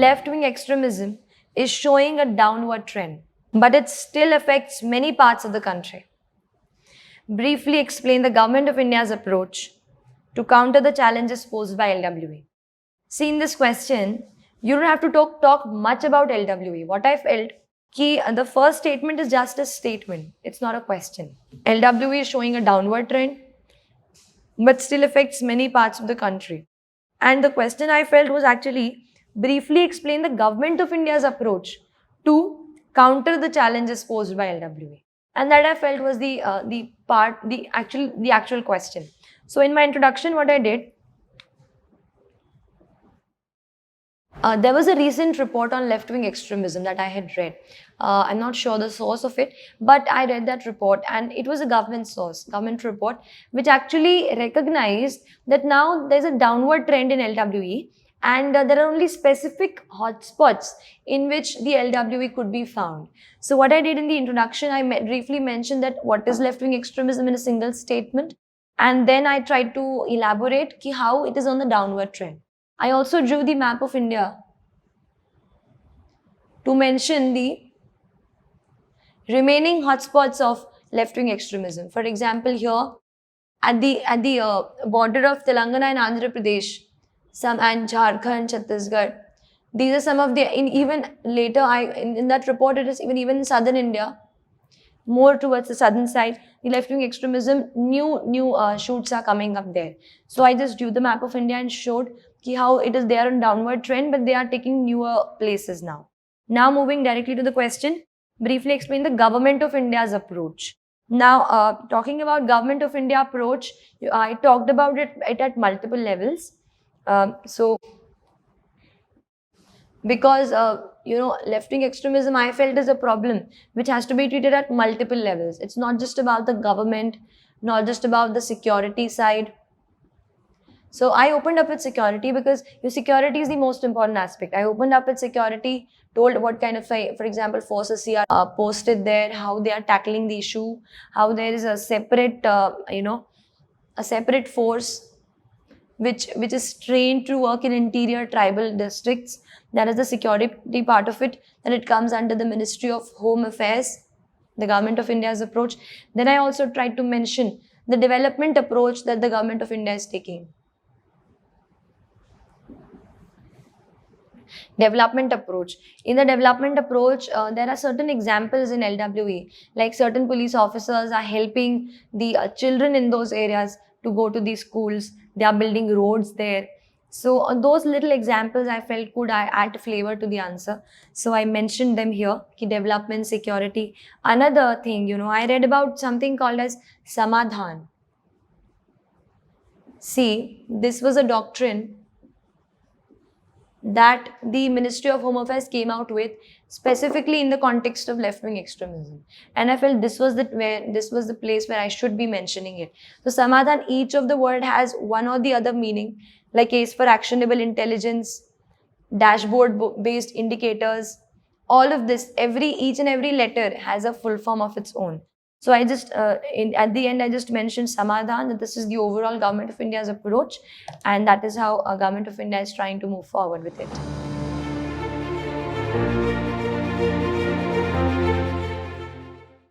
left-wing extremism is showing a downward trend, but it still affects many parts of the country. Briefly explain the Government of India's approach to counter the challenges posed by LWE. See, in this question, you don't have to talk much about LWE. What I felt, the first statement is just a statement. It's not a question. LWE is showing a downward trend, but still affects many parts of the country. And the question I felt was actually briefly explain the Government of India's approach to counter the challenges posed by LWE. And that I felt was the actual question. So in my introduction, what I did, there was a recent report on left-wing extremism that I had read. I'm not sure the source of it, but I read that report and it was a government report, which actually recognized that now there's a downward trend in LWE and there are only specific hotspots in which the LWE could be found. So what I did in the introduction, I briefly mentioned that what is left-wing extremism in a single statement, and then I tried to elaborate how it is on the downward trend. I also drew the map of India to mention the remaining hotspots of left-wing extremism. For example, here at the border of Telangana and Andhra Pradesh, and Jharkhand, Chhattisgarh, these are some of the, even later in that report it is even in southern India, more towards the southern side, the left-wing extremism, new shoots are coming up there. So I just drew the map of India and showed how it is there on downward trend, but they are taking newer places now. Now moving directly to the question, briefly explain the Government of India's approach. Now talking about Government of India approach, I talked about it at multiple levels. Because left-wing extremism I felt is a problem which has to be treated at multiple levels. It's not just about the government, not just about the security side. So I opened up with security because your security is the most important aspect. I opened up with security, told what kind of, for example, forces are posted there, how they are tackling the issue, how there is a separate, a separate force which is trained to work in interior tribal districts. That is the security part of it. Then it comes under the Ministry of Home Affairs, the Government of India's approach. Then I also tried to mention the development approach that the Government of India is taking. Development approach. In the development approach, there are certain examples in LWE, like certain police officers are helping the children in those areas to go to these schools. They are building roads there. So those little examples I felt could add flavor to the answer. So I mentioned them here, development, security. Another thing, I read about something called as Samadhan. See, this was a doctrine that the Ministry of Home Affairs came out with specifically in the context of left-wing extremism. And I felt this was the place where I should be mentioning it. So Samadhan, each of the word has one or the other meaning, like case for actionable intelligence, dashboard-based indicators, all of this, each and every letter has a full form of its own. So I just, at the end, I just mentioned Samadhan, that this is the overall Government of India's approach, and that is how Government of India is trying to move forward with it.